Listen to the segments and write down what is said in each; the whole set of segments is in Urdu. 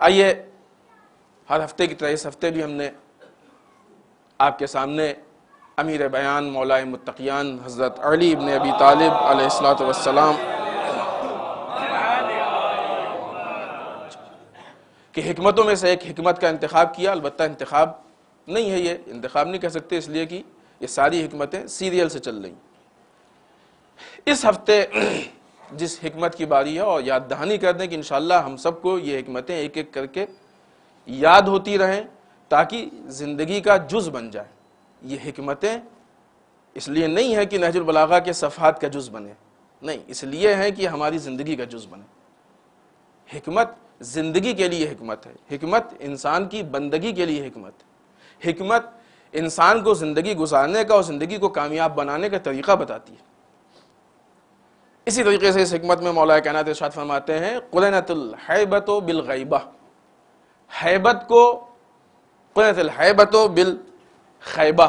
آئیے ہر ہفتے کی طرح اس ہفتے بھی ہم نے آپ کے سامنے امیر بیان مولائے متقیان حضرت علی ابن ابی طالب علیہ الصلوۃ والسلام کہ حکمتوں میں سے ایک حکمت کا انتخاب کیا. البتہ انتخاب نہیں ہے، یہ انتخاب نہیں کہہ سکتے اس لیے کہ یہ ساری حکمتیں سیریل سے چل رہی. اس ہفتے جس حکمت کی باری ہے، اور یاد دہانی کر دیں کہ انشاءاللہ ہم سب کو یہ حکمتیں ایک ایک کر کے یاد ہوتی رہیں تاکہ زندگی کا جز بن جائے. یہ حکمتیں اس لیے نہیں ہے کہ نہج البلاغہ کے صفحات کا جز بنے، نہیں، اس لیے ہے کہ ہماری زندگی کا جز بنے. حکمت زندگی کے لیے حکمت ہے، حکمت انسان کی بندگی کے لیے حکمت ہے، حکمت انسان کو زندگی گزارنے کا اور زندگی کو کامیاب بنانے کا طریقہ بتاتی ہے. اسی طریقے سے اس حکمت میں مولا کائنات ارشاد فرماتے ہیں قرنت الحیبۃ بالغیبہ، حیبت کو قرنت الحیبۃ بالخیبہ،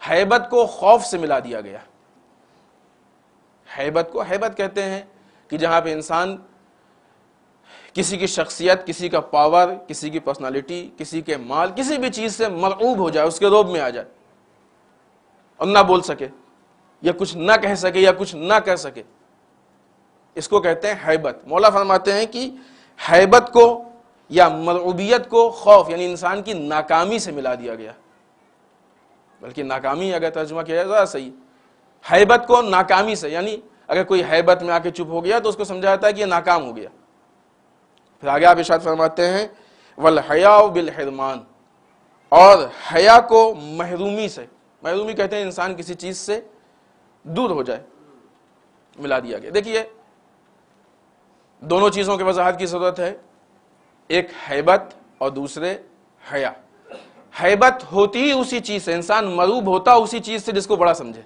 حیبت کو خوف سے ملا دیا گیا. حیبت کو حیبت کہتے ہیں کہ جہاں پہ انسان کسی کی شخصیت، کسی کا پاور، کسی کی پرسنالٹی، کسی کے مال، کسی بھی چیز سے مرعوب ہو جائے، اس کے رعب میں آ جائے اور نہ بول سکے یا کچھ نہ کہہ سکے یا کچھ نہ کر سکے، اس کو کہتے ہیں حیبت. مولا فرماتے ہیں کہ حیبت کو یا مرعوبیت کو خوف یعنی انسان کی ناکامی سے ملا دیا گیا. بلکہ ناکامی اگر ترجمہ کیا جائے ذرا صحیح، حیبت کو ناکامی سے، یعنی اگر کوئی حیبت میں آ کے چپ ہو گیا تو اس کو سمجھا جاتا ہے کہ یہ ناکام ہو گیا. پھر آگے آپ ارشاد فرماتے ہیں والحیاء بالحرمان، اور حیا کو محرومی سے، محرومی کہتے ہیں انسان کسی چیز سے دور ہو جائے، ملا دیا گیا. دیکھیے دونوں چیزوں کی وضاحت کی ضرورت ہے، ایک حیبت اور دوسرے حیا. حیبت ہوتی ہی اسی چیز سے، انسان مرعوب ہوتا اسی چیز سے جس کو بڑا سمجھے.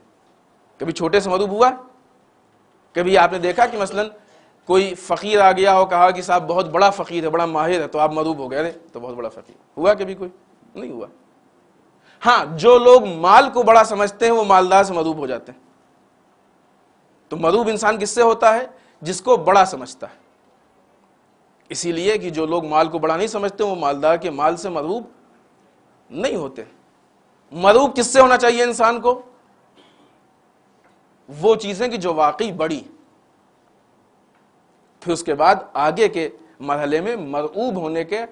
کبھی چھوٹے سے مرعوب ہوا؟ کبھی آپ نے دیکھا کہ مثلا کوئی فقیر آ گیا ہو، کہا کہ صاحب بہت بڑا فقیر ہے، بڑا ماہر ہے، تو آپ مرعوب ہو گئے، ارے تو بہت بڑا فقیر ہوا؟ کبھی کوئی نہیں ہوا. ہاں، جو لوگ مال کو بڑا سمجھتے ہیں وہ مالدار سے مرعوب ہو جاتے ہیں. تو مرعوب انسان کس سے ہوتا ہے؟ جس کو بڑا سمجھتا ہے. اسی لیے کہ جو لوگ مال کو بڑا نہیں سمجھتے وہ مالدار کے مال سے مرعوب نہیں ہوتے. مرعوب کس سے ہونا چاہیے انسان کو؟ وہ چیزیں کہ جو واقعی بڑی. پھر اس کے بعد آگے کے مرحلے میں مرعوب ہونے کے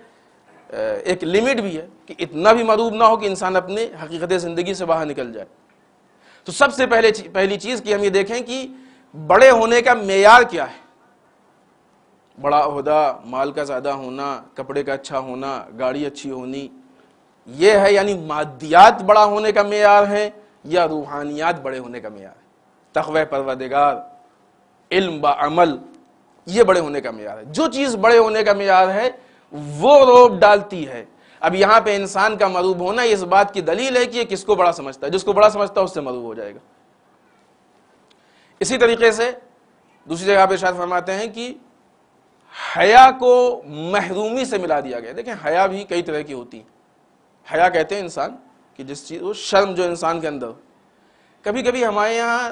ایک لمٹ بھی ہے کہ اتنا بھی مرعوب نہ ہو کہ انسان اپنے حقیقت زندگی سے باہر نکل جائے. تو سب سے پہلی چیز کہ ہم یہ دیکھیں کہ بڑے ہونے کا معیار کیا ہے. بڑا عہدہ، مال کا زیادہ ہونا، کپڑے کا اچھا ہونا، گاڑی اچھی ہونی، یہ ہے یعنی مادیات بڑا ہونے کا معیار ہے یا روحانیات بڑے ہونے کا معیار ہے؟ تقوی پروردگار، علم با عمل، یہ بڑے ہونے کا معیار ہے. جو چیز بڑے ہونے کا معیار ہے وہ رعب ڈالتی ہے. اب یہاں پہ انسان کا مرعوب ہونا اس بات کی دلیل ہے کہ یہ کس کو بڑا سمجھتا ہے. جس کو بڑا سمجھتا ہے اس سے مرعوب ہو جائے گا. اسی طریقے سے دوسری جگہ پہ ارشاد فرماتے ہیں کہ حیا کو محرومی سے ملا دیا گیا. دیکھیں حیا بھی کئی طرح کی ہوتی ہے. حیا کہتے ہیں انسان کہ جس چیز، وہ شرم جو انسان کے اندر، کبھی کبھی ہمارے یہاں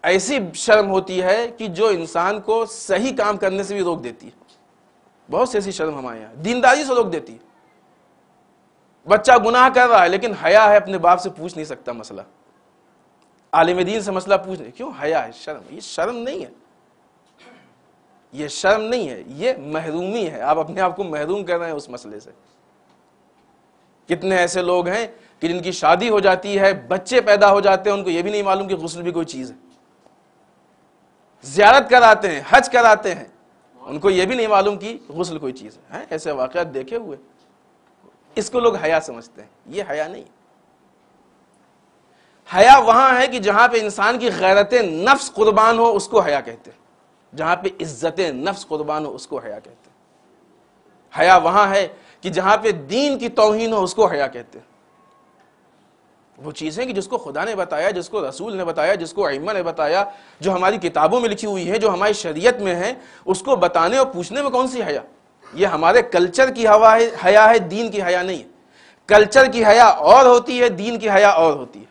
ایسی شرم ہوتی ہے کہ جو انسان کو صحیح کام کرنے سے بھی روک دیتی ہے. بہت سی ایسی شرم ہمارے یہاں دینداری سے روک دیتی ہے. بچہ گناہ کر رہا ہے لیکن حیا ہے، اپنے باپ سے پوچھ نہیں سکتا مسئلہ، عالم دین سے مسئلہ پوچھ نہیں. کیوں؟ حیا ہے، شرم. یہ شرم نہیں ہے، یہ شرم نہیں ہے، یہ محرومی ہے. آپ اپنے آپ کو محروم کر رہے ہیں اس مسئلے سے. کتنے ایسے لوگ ہیں کہ جن کی شادی ہو جاتی ہے، بچے پیدا ہو جاتے ہیں، ان کو یہ بھی نہیں معلوم کہ غسل بھی کوئی چیز ہے. زیارت کراتے ہیں، حج کراتے ہیں، ان کو یہ بھی نہیں معلوم کہ غسل کوئی چیز ہے. ایسے واقعات دیکھے ہوئے. اس کو لوگ حیا سمجھتے ہیں. یہ حیا نہیں. حیا وہاں ہے کہ جہاں پہ انسان کی غیرت نفس قربان ہو، اس کو حیا کہتے ہیں. جہاں پہ عزت نفس قربان ہو، اس کو حیا کہتے ہیں. حیا وہاں ہے کہ جہاں پہ دین کی توہین ہو، اس کو حیا کہتے ہیں. وہ چیزیں کہ جس کو خدا نے بتایا، جس کو رسول نے بتایا، جس کو ائمہ نے بتایا، جو ہماری کتابوں میں لکھی ہوئی ہے، جو ہماری شریعت میں ہے، اس کو بتانے اور پوچھنے میں کون سی حیا؟ یہ ہمارے کلچر کی حیا ہے، دین کی حیا نہیں ہے. کلچر کی حیا اور ہوتی ہے، دین کی حیا اور ہوتی ہے.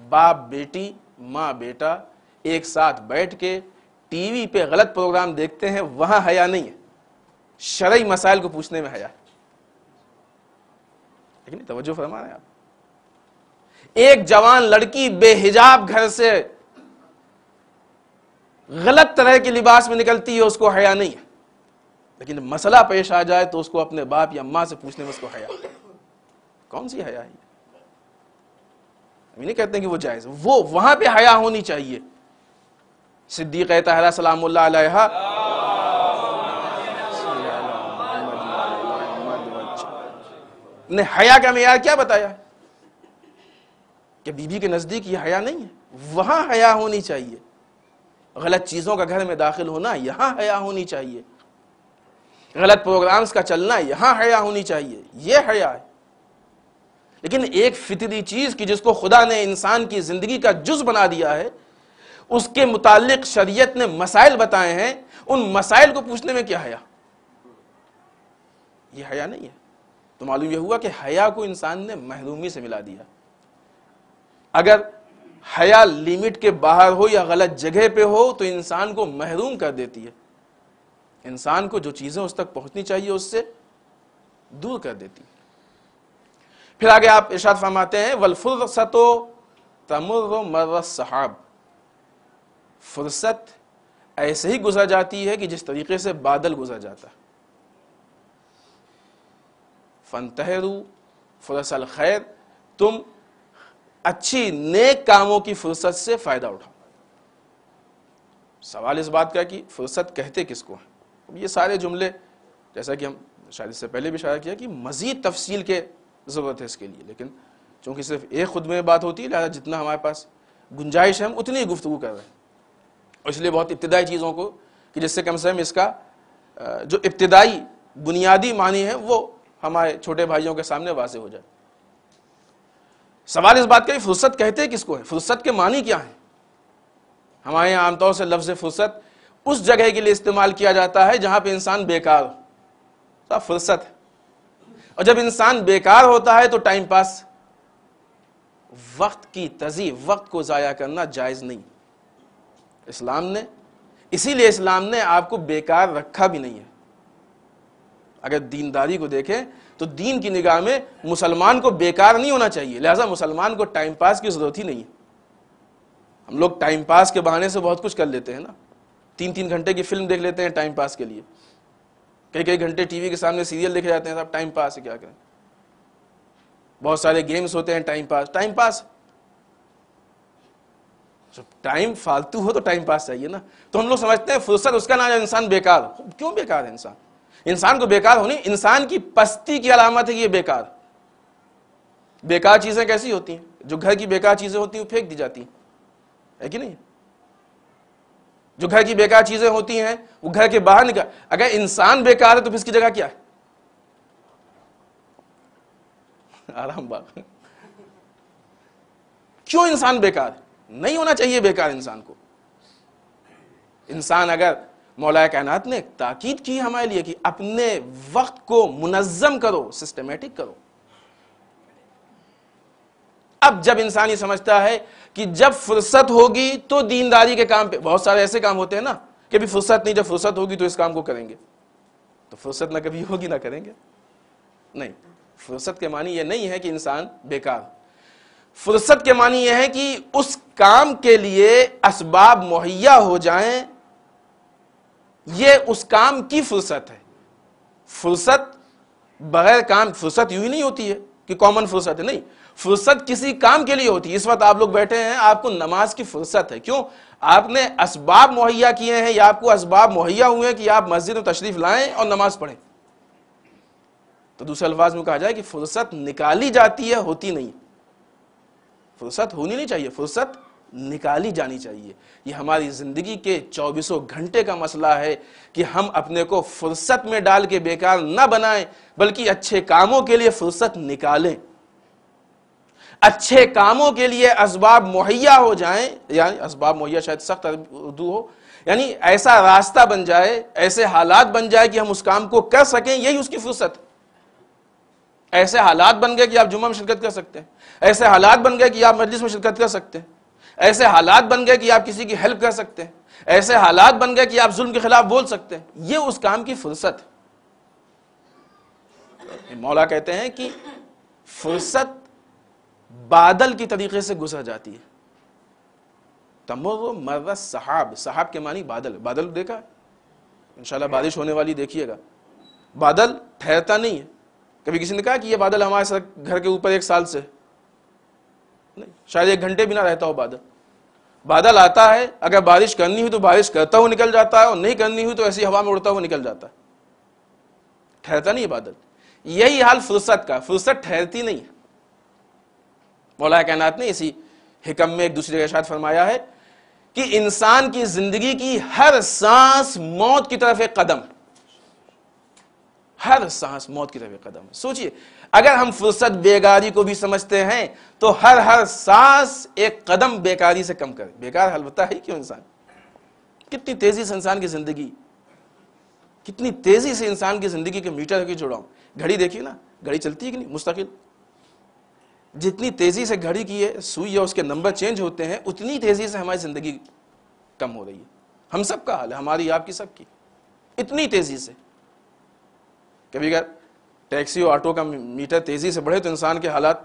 باپ بیٹی، ماں بیٹا ایک ساتھ بیٹھ کے ٹی وی پہ غلط پروگرام دیکھتے ہیں وہاں حیا نہیں ہے، شرعی مسائل کو پوچھنے میں حیا ہے. لیکن توجہ فرما رہے ہیں آپ. ایک جوان لڑکی بے حجاب گھر سے غلط طرح کے لباس میں نکلتی ہے، اس کو حیا نہیں ہے، لیکن مسئلہ پیش آ جائے تو اس کو اپنے باپ یا ماں سے پوچھنے میں اس کو حیا. کون سی حیا ہے؟ ہم نہیں کہتے ہیں کہ وہ جائز، وہ وہاں پہ حیا ہونی چاہیے. صدیقہ طاہرہ سلام اللہ علیہا نے حیا کا معیار کیا بتایا کہ بیوی کے نزدیک یہ حیا نہیں ہے، وہاں حیا ہونی چاہیے. غلط چیزوں کا گھر میں داخل ہونا، یہاں حیا ہونی چاہیے. غلط پروگرامز کا چلنا، یہاں حیا ہونی چاہیے. یہ حیا ہے. لیکن ایک فطری چیز کی جس کو خدا نے انسان کی زندگی کا جز بنا دیا ہے، اس کے متعلق شریعت نے مسائل بتائے ہیں، ان مسائل کو پوچھنے میں کیا حیا؟ یہ حیا نہیں ہے. تو معلوم یہ ہوا کہ حیا کو انسان نے محرومی سے ملا دیا. اگر حیا لیمٹ کے باہر ہو یا غلط جگہ پہ ہو تو انسان کو محروم کر دیتی ہے، انسان کو جو چیزیں اس تک پہنچنی چاہیے اس سے دور کر دیتی ہے. پھر آگے آپ ارشاد فرماتے ہیں والفرصت تمر مر السحاب، فرصت ایسے ہی گزر جاتی ہے کہ جس طریقے سے بادل گزر جاتا ہے. فانتہروا فرص الخیر، تم اچھی نیک کاموں کی فرصت سے فائدہ اٹھاؤ. سوال اس بات کا کہ فرصت کہتے کس کو ہیں؟ یہ سارے جملے جیسا کہ ہم شاید اس سے پہلے بھی اشارہ کیا کہ مزید تفصیل کے ضرورت ہے اس کے لیے، لیکن چونکہ صرف ایک خطبے میں بات ہوتی ہے لہذا جتنا ہمارے پاس گنجائش ہے ہم اتنی ہی گفتگو کر رہے ہیں. اور اس لیے بہت ابتدائی چیزوں کو کہ جس سے کم سے کم اس کا جو ابتدائی بنیادی معنی ہے وہ ہمارے چھوٹے بھائیوں کے سامنے واضح ہو جائے. سوال اس بات کا کہ فرصت کہتے کس کو ہے، فرصت کے معنی کیا ہیں؟ ہمارے یہاں عام طور سے لفظ فرصت اس جگہ کے لیے استعمال کیا جاتا ہے جہاں پہ انسان بیکار ہو، تو فرصت ہے. اور جب انسان بیکار ہوتا ہے تو ٹائم پاس، وقت کی تضیع، وقت کو ضائع کرنا جائز نہیں اسلام نے. اسی لیے اسلام نے آپ کو بیکار رکھا بھی نہیں ہے. اگر دینداری کو دیکھیں تو دین کی نگاہ میں مسلمان کو بیکار نہیں ہونا چاہیے، لہذا مسلمان کو ٹائم پاس کی ضرورت ہی نہیں ہے. ہم لوگ ٹائم پاس کے بہانے سے بہت کچھ کر لیتے ہیں نا، 3 گھنٹے کی فلم دیکھ لیتے ہیں ٹائم پاس کے لیے، کئی گھنٹے ٹی وی کے سامنے سیریل دیکھے جاتے ہیں. صاحب ٹائم پاس ہے، کیا کریں؟ بہت سارے گیمز ہوتے ہیں، ٹائم پاس. جب ٹائم فالتو ہو تو ٹائم پاس چاہیے نا. تو ہم لوگ سمجھتے ہیں فرصت اس کا نام ہے انسان بیکار. کیوں بیکار ہے انسان کو بیکار ہونی انسان کی پستی کی علامت ہے کہ یہ بیکار. بیکار چیزیں کیسی ہوتی ہیں؟ جو گھر کی بیکار چیزیں ہوتی ہیں وہ پھینک دی جاتی ہیں، ہے کہ نہیں؟ جو گھر کی بیکار چیزیں ہوتی ہیں وہ گھر کے باہر نکال. اگر انسان بیکار ہے تو پھر اس کی جگہ کیا ہے؟ آرام باغ. کیوں انسان بیکار ہے؟ نہیں ہونا چاہیے بیکار انسان کو. انسان اگر مولا کائنات نے تاکید کی ہمارے لیے کہ اپنے وقت کو منظم کرو، سسٹمیٹک کرو. اب جب انسان یہ سمجھتا ہے کہ جب فرصت ہوگی تو دینداری کے کام پہ، بہت سارے ایسے کام ہوتے ہیں نا کہ ابھی فرصت نہیں، جب فرصت ہوگی تو اس کام کو کریں گے. تو فرصت نہ کبھی ہوگی نہ کریں گے. نہیں، فرصت کے معنی یہ نہیں ہے کہ انسان بیکار. فرصت کے معنی یہ ہے کہ اس کام کے لیے اسباب مہیا ہو جائیں، یہ اس کام کی فرصت ہے. فرصت بغیر کام، فرصت یوں ہی نہیں ہوتی ہے کہ کامن فرصت ہے، نہیں، فرصت کسی کام کے لیے ہوتی ہے. اس وقت آپ لوگ بیٹھے ہیں، آپ کو نماز کی فرصت ہے. کیوں؟ آپ نے اسباب مہیا کیے ہیں، یا آپ کو اسباب مہیا ہوئے ہیں کہ آپ مسجد میں تشریف لائیں اور نماز پڑھیں. تو دوسرے الفاظ میں کہا جائے کہ فرصت نکالی جاتی ہے، ہوتی نہیں. فرصت ہونی نہیں چاہیے، فرصت نکالی جانی چاہیے. یہ ہماری زندگی کے 24 گھنٹے کا مسئلہ ہے کہ ہم اپنے کو فرصت میں ڈال کے بیکار نہ بنائیں، بلکہ اچھے کاموں کے لیے فرصت نکالیں. اچھے کاموں کے لیے اسباب مہیا ہو جائیں، یعنی اسباب مہیا شاید سخت اردو ہو، یعنی ایسا راستہ بن جائے، ایسے حالات بن جائے کہ ہم اس کام کو کر سکیں، یہی اس کی فرصت. ایسے حالات بن گئے کہ آپ جمعہ میں شرکت کر سکتے ہیں، ایسے حالات بن گئے کہ آپ مجلس میں شرکت کر سکتے ہیں، ایسے حالات بن گئے کہ آپ کسی کی ہیلپ کر سکتے ہیں، ایسے حالات بن گئے کہ آپ ظلم کے خلاف بول سکتے ہیں، یہ اس کام کی فرصت ہے۔ مولا کہتے ہیں کہ فرصت بادل کی طریقے سے گزر جاتی ہے، تمر مر السحاب، سحاب کے معنی بادل، بادل دیکھا انشاءاللہ بارش ہونے والی دیکھیے گا، بادل ٹھہرتا نہیں ہے۔ کبھی کسی نے کہا کہ یہ بادل ہمارے ساتھ گھر کے اوپر 1 سال سے نہیں، شاید 1 گھنٹے بھی نہ رہتا ہو بادل۔ بادل آتا ہے، اگر بارش کرنی ہوئی تو بارش کرتا ہوا نکل جاتا ہے، اور نہیں کرنی ہوئی تو ایسی ہوا میں اڑتا ہوا نکل جاتا ہے، ٹھہرتا نہیں ہے بادل۔ یہی حال فرصت کا، فرصت ٹھہرتی نہیں ہے۔ مولا کائنات نے اسی حکم میں ایک دوسرے کا ارشاد فرمایا ہے کہ انسان کی زندگی کی ہر سانس موت کی طرف ایک قدم، ہر سانس موت کی طرف ایک قدم۔ سوچئے اگر ہم فرصت بیکاری کو بھی سمجھتے ہیں تو ہر سانس ایک قدم بیکاری سے کم کرے۔ بیکار البتہ ہے کیوں انسان، کتنی تیزی سے انسان کی زندگی، کتنی تیزی سے انسان کی زندگی کے میٹر کی جوڑاؤں۔ گھڑی دیکھیے نا، گھڑی چلتی ہے کہ نہیں مستقل، جتنی تیزی سے گھڑی کی ہے سوئی یا اس کے نمبر چینج ہوتے ہیں، اتنی تیزی سے ہماری زندگی کم ہو رہی ہے۔ ہم سب کا حال ہے، ہماری آپ کی سب کی، اتنی تیزی سے۔ کبھی اگر ٹیکسی اور آٹو کا میٹر تیزی سے بڑھے تو انسان کے حالات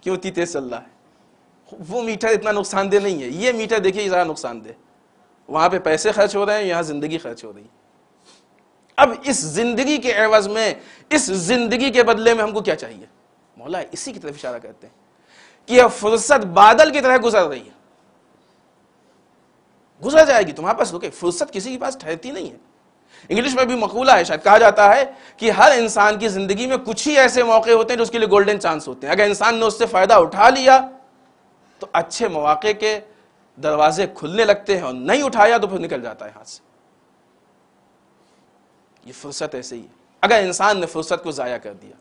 کیوں اتنی تیز چل رہا ہے، وہ میٹر اتنا نقصان دہ نہیں ہے، یہ میٹر دیکھیے زیادہ نقصان دہ، وہاں پہ پیسے خرچ ہو رہے ہیں، یہاں زندگی خرچ ہو رہی ہے۔ اب اس زندگی کے عوض میں، اس زندگی کے بدلے میں ہم کو کیا چاہیے؟ مولا اسی کی طرف اشارہ کرتے ہیں کہ یہ فرصت بادل کی طرح گزر رہی ہے، گزر جائے گی تمہارے پاس، رکے، فرصت کسی کے پاس ٹھہرتی نہیں ہے۔ انگلش میں بھی مقولہ ہے، شاید کہا جاتا ہے کہ ہر انسان کی زندگی میں کچھ ہی ایسے موقع ہوتے ہیں جو اس کے لیے گولڈن چانس ہوتے ہیں، اگر انسان نے اس سے فائدہ اٹھا لیا تو اچھے مواقع کے دروازے کھلنے لگتے ہیں، اور نہیں اٹھایا تو پھر نکل جاتا ہے ہاتھ سے۔ یہ فرصت ایسے ہی ہے، اگر انسان نے فرصت کو ضائع کر دیا۔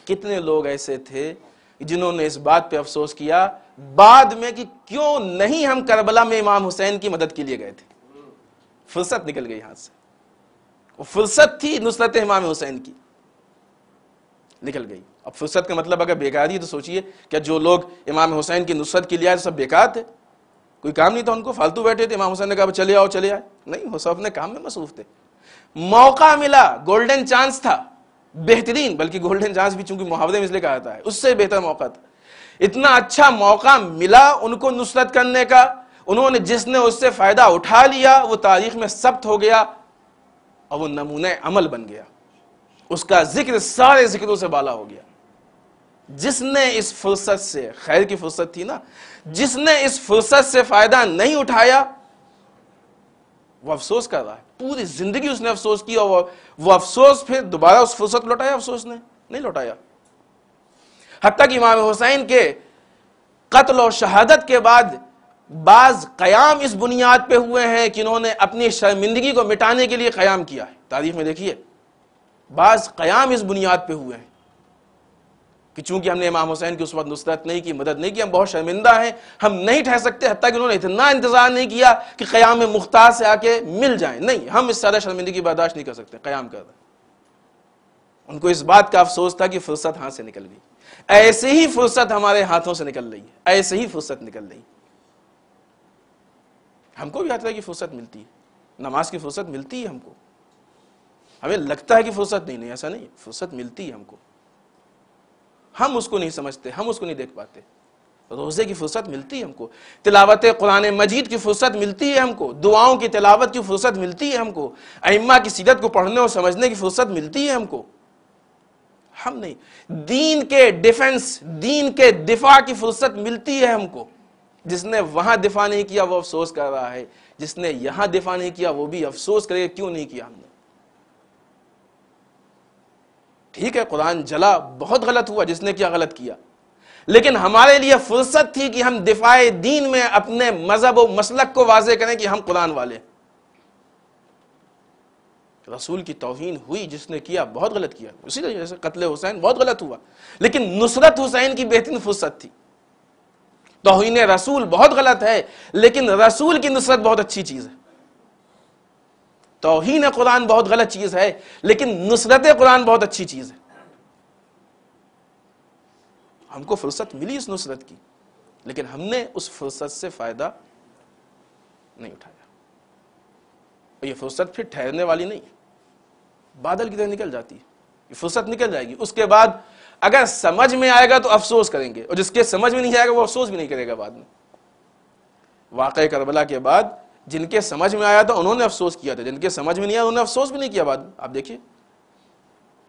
کتنے لوگ ایسے تھے جنہوں نے اس بات پہ افسوس کیا بعد میں کہ کیوں نہیں ہم کربلا میں امام حسین کی مدد کے لیے گئے تھے، فرصت نکل گئی ہاتھ سے، وہ فرصت تھی نصرت امام حسین کی، نکل گئی۔ اب فرصت کا مطلب اگر بیکاری تو سوچئے کیا جو لوگ امام حسین کی نصرت کے لیے آئے سب بیکار تھے؟ کوئی کام نہیں تھا ان کو، فالتو بیٹھے تھے، امام حسین نے کہا چلے آؤ چلے آئے؟ نہیں، وہ سب اپنے کام میں مصروف تھے۔ موقع ملا، گولڈن چانس تھا، بہترین، بلکہ گولڈن چانس بھی چونکہ محاورے میں اس لیے کہا جاتا ہے، اس سے بہتر موقع تھا، اتنا اچھا موقع ملا ان کو نصرت کرنے کا، انہوں نے جس نے اس سے فائدہ اٹھا لیا وہ تاریخ میں ثبت ہو گیا اور وہ نمونہ عمل بن گیا، اس کا ذکر سارے ذکروں سے بالا ہو گیا۔ جس نے اس فرصت سے، خیر کی فرصت تھی نا، جس نے اس فرصت سے فائدہ نہیں اٹھایا وہ افسوس کر رہا ہے، پوری زندگی اس نے افسوس کیا، اور وہ افسوس پھر دوبارہ اس فرصت لوٹایا، افسوس نے نہیں لوٹایا۔ حتیٰ کہ امام حسین کے قتل و شہادت کے بعد بعض قیام اس بنیاد پہ ہوئے ہیں کہ انہوں نے اپنی شرمندگی کو مٹانے کے لیے قیام کیا ہے۔ تاریخ میں دیکھیے بعض قیام اس بنیاد پہ ہوئے ہیں کہ چونکہ ہم نے امام حسین کی اس وقت نصرت نہیں کی، مدد نہیں کی، ہم بہت شرمندہ ہیں، ہم نہیں ٹھہر سکتے۔ حتیٰ کہ انہوں نے اتنا انتظار نہیں کیا کہ قیام مختار سے آ کے مل جائیں، نہیں، ہم اس زیادہ شرمندگی برداشت نہیں کر سکتے، قیام کر دیں۔ ان کو اس بات کا افسوس تھا کہ فرصت ہاتھ سے نکل گئی۔ ایسے ہی فرصت ہمارے ہاتھوں سے نکل رہی ہے، ایسے ہی فرصت نکل رہی ہے۔ ہم کو بھی ہر طرح کی فرصت ملتی ہے، نماز کی فرصت ملتی ہے ہم کو، ہمیں لگتا ہے کہ فرصت نہیں، ایسا نہیں، فرصت ملتی ہے ہم کو، ہم اس کو نہیں سمجھتے، ہم اس کو نہیں دیکھ پاتے۔ روزے کی فرصت ملتی ہے ہم کو، تلاوت قرآن مجید کی فرصت ملتی ہے ہم کو، دعاؤں کی تلاوت کی فرصت ملتی ہے ہم کو، ائمہ کی سیرت کو پڑھنے اور سمجھنے کی فرصت ملتی ہے ہم کو، ہم نہیں۔ دین کے ڈیفنس، دین کے دفاع کی فرصت ملتی ہے ہم کو۔ جس نے وہاں دفاع نہیں کیا وہ افسوس کر رہا ہے، جس نے یہاں دفاع نہیں کیا وہ بھی افسوس کرے کیوں نہیں کیا ہم نے۔ ٹھیک ہے قرآن جلا، بہت غلط ہوا جس نے کیا غلط کیا، لیکن ہمارے لیے فرصت تھی کہ ہم دفاع دین میں اپنے مذہب و مسلک کو واضح کریں کہ ہم قرآن والے۔ رسول کی توہین ہوئی، جس نے کیا بہت غلط کیا، اسی طرح سے قتل حسین بہت غلط ہوا، لیکن نصرت حسین کی بہترین فرصت تھی۔ توہین رسول بہت غلط ہے، لیکن رسول کی نصرت بہت اچھی چیز ہے۔ توہین قرآن بہت غلط چیز ہے، لیکن نصرت قرآن بہت اچھی چیز ہے۔ ہم کو فرصت ملی اس نصرت کی، لیکن ہم نے اس فرصت سے فائدہ نہیں اٹھایا۔ اور یہ فرصت پھر ٹھہرنے والی نہیں ہے، بادل کی طرح نکل جاتی ہے، یہ فرصت نکل جائے گی، اس کے بعد اگر سمجھ میں آئے گا تو افسوس کریں گے، اور جس کے سمجھ میں نہیں آئے گا وہ افسوس بھی نہیں کرے گا بعد میں۔ واقعہ کربلا کے بعد جن کے سمجھ میں آیا تھا انہوں نے افسوس کیا تھا، جن کے سمجھ میں نہیں آیا انہوں نے افسوس بھی نہیں کیا بعد میں۔ آپ دیکھیے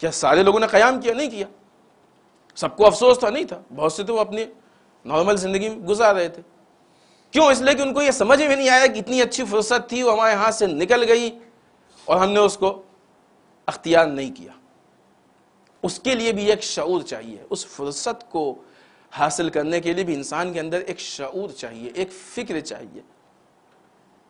کیا سارے لوگوں نے قیام کیا؟ نہیں کیا، سب کو افسوس تھا؟ نہیں تھا، بہت سے تو وہ اپنی نارمل زندگی میں گزار رہے تھے۔ کیوں؟ اس لیے کہ ان کو یہ سمجھ میں نہیں آیا کہ اتنی اچھی فرصت تھی وہ ہمارے ہاتھ سے نکل گئی اور ہم نے اس کو اختیار نہیں کیا۔ اس کے لیے بھی ایک شعور چاہیے، اس فرصت کو حاصل کرنے کے لیے بھی انسان کے اندر ایک شعور چاہیے، ایک فکر چاہیے۔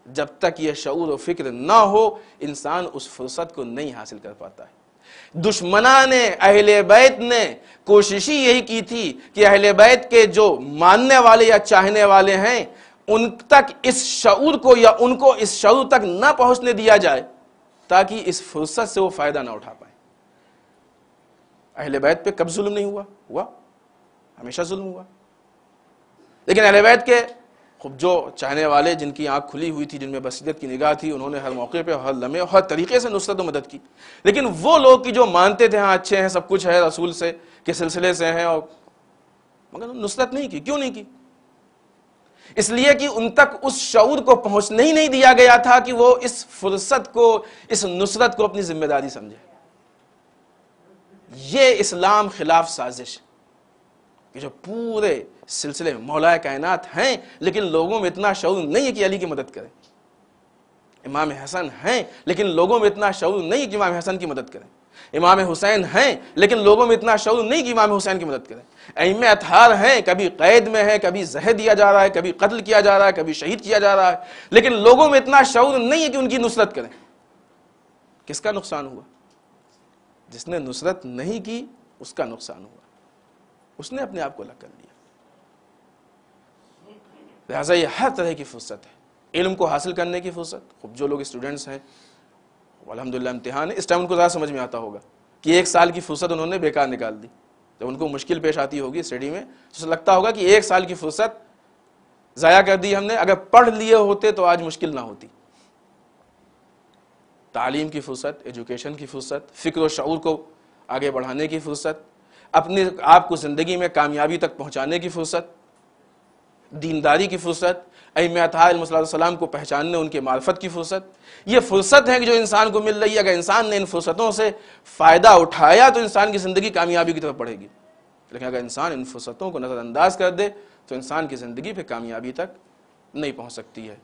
جب تک یہ شعور و فکر نہ ہو انسان اس فرصت کو نہیں حاصل کر پاتا ہے۔ دشمنان اہل بیت نے کوشش ہی یہی کی تھی کہ اہل بیت کے جو ماننے والے یا چاہنے والے ہیں ان تک اس شعور کو یا ان کو اس شعور تک نہ پہنچنے دیا جائے تاکہ اس فرصت سے وہ فائدہ نہ اٹھا پائیں۔ اہل بیت پہ کب ظلم نہیں ہوا؟ ہوا، ہمیشہ ظلم ہوا، لیکن اہل بیت کے خب جو چاہنے والے جن کی آنکھ کھلی ہوئی تھی، جن میں بصیرت کی نگاہ تھی، انہوں نے ہر موقع پہ ہر لمحے ہر طریقے سے نصرت و مدد کی۔ لیکن وہ لوگ کی جو مانتے تھے ہاں اچھے ہیں، سب کچھ ہے، رسول سے کے سلسلے سے ہیں، اور مگر نصرت نہیں کی۔ کیوں نہیں کی؟ اس لیے کہ ان تک اس شعور کو پہنچنے ہی نہیں دیا گیا تھا کہ وہ اس فرصت کو، اس نصرت کو اپنی ذمہ داری سمجھے۔ یہ اسلام خلاف سازش کہ جو پورے سلسلے میں مولا کائنات ہیں لیکن لوگوں میں اتنا شعور نہیں ہے کہ علی کی مدد کریں، امام حسن ہیں لیکن لوگوں میں اتنا شعور نہیں ہے کہ امام حسن کی مدد کریں، امام حسین ہیں لیکن لوگوں میں اتنا شعور نہیں کہ امام حسین کی مدد کریں، ائمہ اطہار ہیں، کبھی قید میں ہے، کبھی زہر دیا جا رہا ہے، کبھی قتل کیا جا رہا ہے، کبھی شہید کیا جا رہا ہے، لیکن لوگوں میں اتنا شعور نہیں ہے کہ ان کی نصرت کریں۔ کس کا نقصان ہوا؟ جس نے نصرت نہیں کی اس کا نقصان ہوا، اس نے اپنے آپ کو الگ کر لیا۔ لہٰذا یہ ہر طرح کی فرصت ہے، علم کو حاصل کرنے کی فرصت۔ خب جو لوگ اسٹوڈنٹس ہیں الحمدللہ امتحان ہے، اس ٹائم ان کو زیادہ سمجھ میں آتا ہوگا کہ ایک سال کی فرصت انہوں نے بیکار نکال دی۔ جب ان کو مشکل پیش آتی ہوگی اسٹڈی میں تو اسے لگتا ہوگا کہ ایک سال کی فرصت ضائع کر دی ہم نے، اگر پڑھ لیے ہوتے تو آج مشکل نہ ہوتی۔ تعلیم کی فرصت، ایجوکیشن کی فرصت، فکر و شعور کو آگے بڑھانے کی فرصت، اپنے آپ کو زندگی میں کامیابی تک پہنچانے کی فرصت، دینداری کی فرصت، ائمہ اطہار علیہ السلام کو پہچاننے، ان کے معرفت کی فرصت۔ یہ فرصت ہے کہ جو انسان کو مل رہی ہے، اگر انسان نے ان فرصتوں سے فائدہ اٹھایا تو انسان کی زندگی کامیابی کی طرف بڑھے گی، لیکن اگر انسان ان فرصتوں کو نظر انداز کر دے تو انسان کی زندگی پہ کامیابی تک نہیں پہنچ سکتی ہے۔